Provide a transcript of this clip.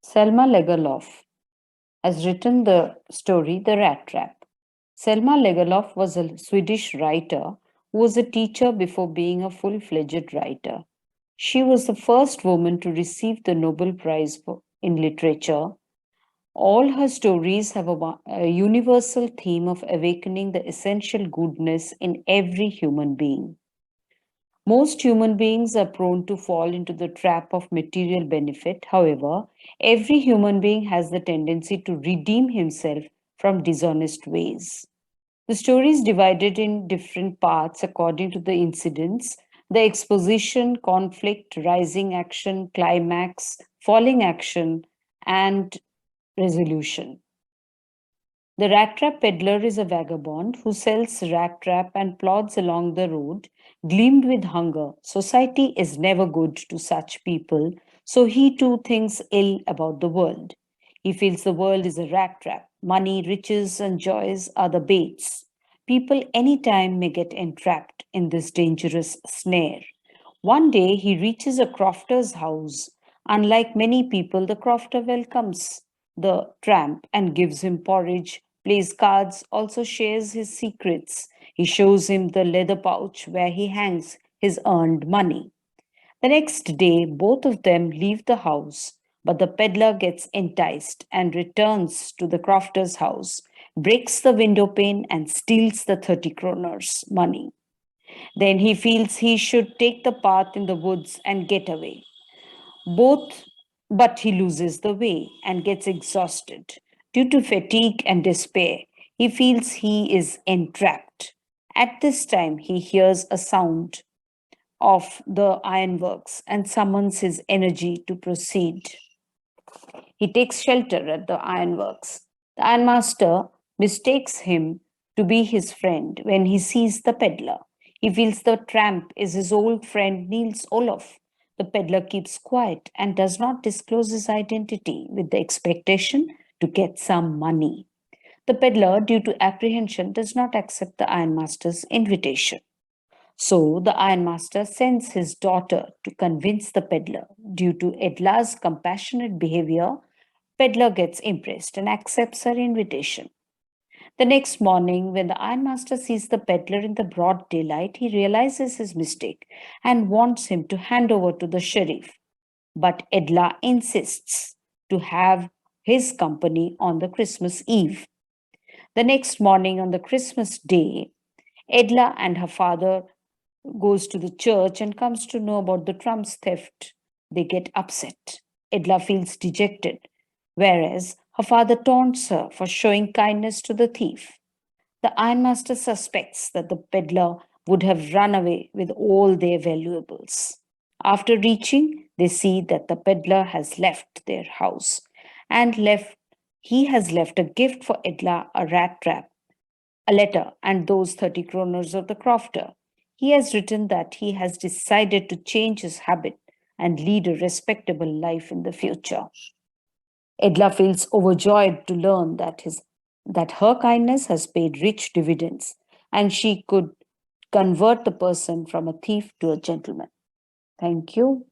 Selma Lagerlof has written the story The Rat Trap. Selma Lagerlof was a Swedish writer who was a teacher before being a full fledged writer. She was the first woman to receive the Nobel Prize in Literature. All her stories have a universal theme of awakening the essential goodness in every human being. Most human beings are prone to fall into the trap of material benefit. However, every human being has the tendency to redeem himself from dishonest ways. The story is divided in different parts according to the incidents: the exposition, conflict, rising action, climax, falling action, and resolution. The rat trap peddler is a vagabond who sells rat trap and plods along the road, gleamed with hunger. Society is never good to such people, so he too thinks ill about the world. He feels the world is a rat trap. Money, riches, and joys are the baits. People anytime may get entrapped in this dangerous snare. One day he reaches a crofter's house. Unlike many people, the crofter welcomes the tramp and gives him porridge, plays cards, also shares his secrets. He shows him the leather pouch where he hangs his earned money. The next day, both of them leave the house, but the peddler gets enticed and returns to the crofter's house, breaks the window pane, and steals the 30 kroners money. Then he feels he should take the path in the woods and get away. Both, but he loses the way and gets exhausted. Due to fatigue and despair, he feels he is entrapped. At this time, he hears a sound of the ironworks and summons his energy to proceed. He takes shelter at the ironworks. The ironmaster mistakes him to be his friend when he sees the peddler. He feels the tramp is his old friend Niels Olof. The peddler keeps quiet and does not disclose his identity with the expectation to get some money. The peddler, due to apprehension, does not accept the ironmaster's invitation. So the ironmaster sends his daughter to convince the peddler. Due to Edla's compassionate behavior, peddler gets impressed and accepts her invitation. The next morning, when the ironmaster sees the peddler in the broad daylight, he realizes his mistake and wants him to hand over to the sheriff. But Edla insists to have his company on the Christmas Eve. The next morning, on the Christmas day, Edla and her father goes to the church and comes to know about the trump's theft. They get upset. Edla feels dejected, whereas her father taunts her for showing kindness to the thief. The ironmaster suspects that the peddler would have run away with all their valuables. After reaching, they see that the peddler has left their house and left he has left a gift for Edla, a rat trap, a letter, and those 30 kroners of the crofter. He has written that he has decided to change his habit and lead a respectable life in the future. Edla feels overjoyed to learn that her kindness has paid rich dividends and she could convert the person from a thief to a gentleman. Thank you.